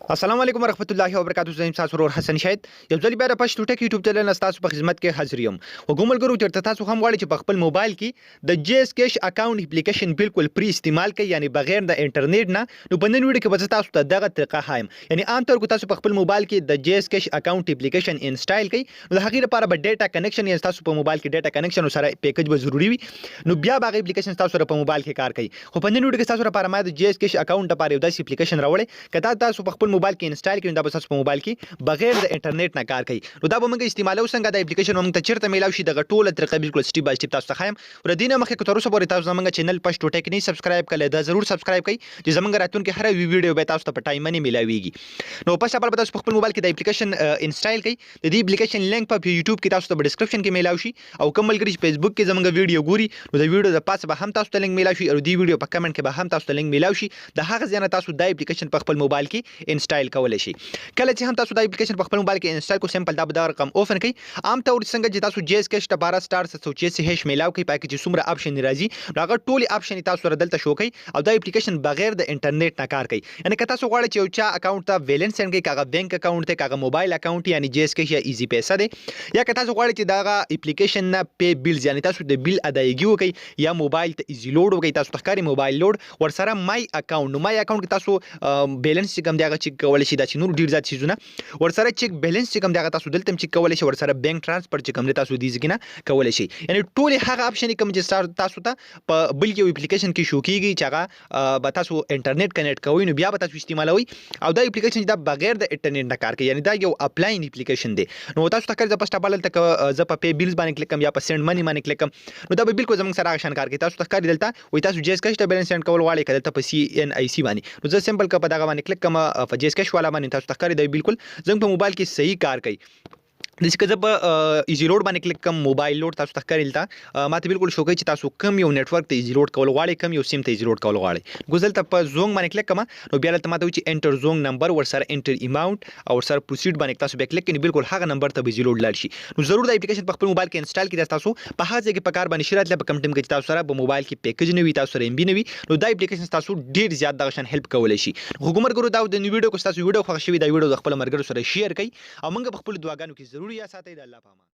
السلام علیکم ورحمت الله وبرکاتہ. زه تاسو ورور حسن شاهد یو ځل بیا د پښتو ټک یوټیوب چینل تاسو په خدمت کې حاضر یم. وګوملګرو چرته تاسو هم غواړئ چې په خپل موبایل کې د جی اس کیش اکاونټ اپلیکیشن بالکل فری استعمال کړئ، یعنی بغیر د انټرنیټ نه. نو په نن ویډیو کې به تاسو ته دغه طریقه ښایم. یعنی عام طور کو تاسو په خپل موبایل کې د جی اس کیش اکاونټ اپلیکیشن انسټال کړئ. نو د هغې لپاره به ډیټا کنیکشن یا تاسو په موبایل کې ډیټا کنیکشن سره پیکیج به ضروری وي. نو بیا به اپلیکیشن تاسو سره په موبایل کې کار کوي. خو په نن ویډیو کې تاسو لپاره ما د جی اس کیش اکاونټ لپاره یو داسې اپلیکیشن راوړی کدا تاسو په خپل موبایل کې انسټال کړئ. دا به تاسو په موبایل کې بغیر د انټرنیټ نه کار کوي. نو دا به موږ استعمالو څنګه د اپلیکیشن موږ ته چیرته میلاو شي دغه ټوله طریقه بالکل سټیپ بای سټیپ تاسو ته ښایم. ور دینه مخکې تر اوسه پورې تاسو زموږ چینل پښتو ټک نه سبسکرایب کړئ، دا ضرور سبسکرایب کړئ چې زموږ راتلونکي هر ویډیو به تاسو ته په ټایم باندې میلاویږي. نو پس په تاسو په خپل موبایل کې د اپلیکیشن انسټال کړئ. د دې اپلیکیشن لینک په یوټیوب کې تاسو ته په ډسکرپشن کې میلاو شي، او کوم ملګری چې فیسبوک کې زموږ ویډیو ګوري نو د ویډیو د پاسه به هم تاسو ته لینک میلاو شي، او د ویډیو په کمنټ کې به هم تاسو ته لینک میلاو شي. د هغه ځای نه تاسو د اپلیکیشن په خپل موبایل کې انسټال کولای شي. کله چې هم تاسو د اپلیکیشن په خپل موبایل کې انسټال کو سمپل دا رقم اوپن کړئ. عام طور څنګه چې تاسو جی اس کیش ته 12 سٹار 786 میلاو کوي، پای کې چې څومره آپشن راځي هغه ټول آپشن تاسو سره دلته شو کوي، او دا اپلیکیشن بغیر د انټرنیټ نه کار کوي. یعنی که تاسو غواړئ چې یو چا اکاونټ ته بیلنس سند کړئ، کاغه بانک اکاونټ ته، کاغه موبایل اکاونټ یعنی جی اس کیش یا ایزی پیسه دی، یا که تاسو غواړئ چې دا اپلیکیشن نه پی بیلز یعنی تاسو د بیل ادایګي وکړئ یا موبایل ته ایزی لوډ وکړئ، تاسو تخکاری موبایل لوډ ور سره مای اکاونټ. نو مای اکاونټ کې تاسو بیلنس چې کوم دی هغه چیک کولای شئ، دا چې نور ډیر ځات چیزونه ور سره چیک بیلنس چې کوم دی هغه تاسو دلته چیک کولای شئ، ور سره بانک ترانسفر چې کوم دی تاسو دې ځګنه کولای شئ. یعنی ټول هغه آپشن کوم چې تاسو ته په بل یو اپلیکیشن کې شو کیږي چې هغه به تاسو انټرنیټ کنیکټ کوئ، نو بیا به تاسو استعمالوي. او دا اپلیکیشن دا بغیر د انټرنیټ نه کار کوي، یعنی دا یو اپلاین اپلیکیشن دی. نو تاسو ته کار ز پسټ بل تک ز په پی بیلز باندې کلیک کوم یا په سند منی باندې کلیک کوم، نو دا به بالکل زموږ سره غشن کار کوي. تاسو ته کار دلته وای تاسو جی اس کیش ته بیلنس سند کول غواړئ کله ته په سی ان ای سی باندې، نو زه سمپل کا په دغه باندې کلیک کوم په جی اس کیش والا باندې، تاسو ته کار دی بالکل زموږ په موبایل کې صحیح کار کوي. د څه کزه په ایزی لوډ باندې کلیک کوم موبایل لوډ تاسو ته ښکاري ماته بالکل شو کوي چې تاسو کم یو نیټورک ته ایزی لوډ کول غواړئ، کم یو سیم ته ایزی لوډ کول غواړئ. ګوزل ته په زونګ باندې کلیک کوم، نو بیا ته ماته وي چې انټر زونګ نمبر ور سره انټر اماونت او ور سره پروسیډ باندې تاسو به کلیک کړئ، بالکل هغه نمبر ته ایزی لوډ لاړ شي. نو ضرور د اپلیکیشن په خپل موبایل کې انسټال کړئ. تاسو په هغه ځای کې په کار باندې شرایط لپاره کم ټیم کې تاسو سره په موبایل کې پیکیج نه وي، تاسو سره ام بي نه وي، نو دا اپلیکیشن تاسو ډیر زیات دغه شان هیلپ کولای شي. حکومت ګرو دا د ویډیو کو تاسو ویډیو خوښ شوی دا ویډیو د خپل مرګرو سره شیر کړئ، او موږ په خپل دعاګانو کې ضرور یا ساتئ. د الله پامان.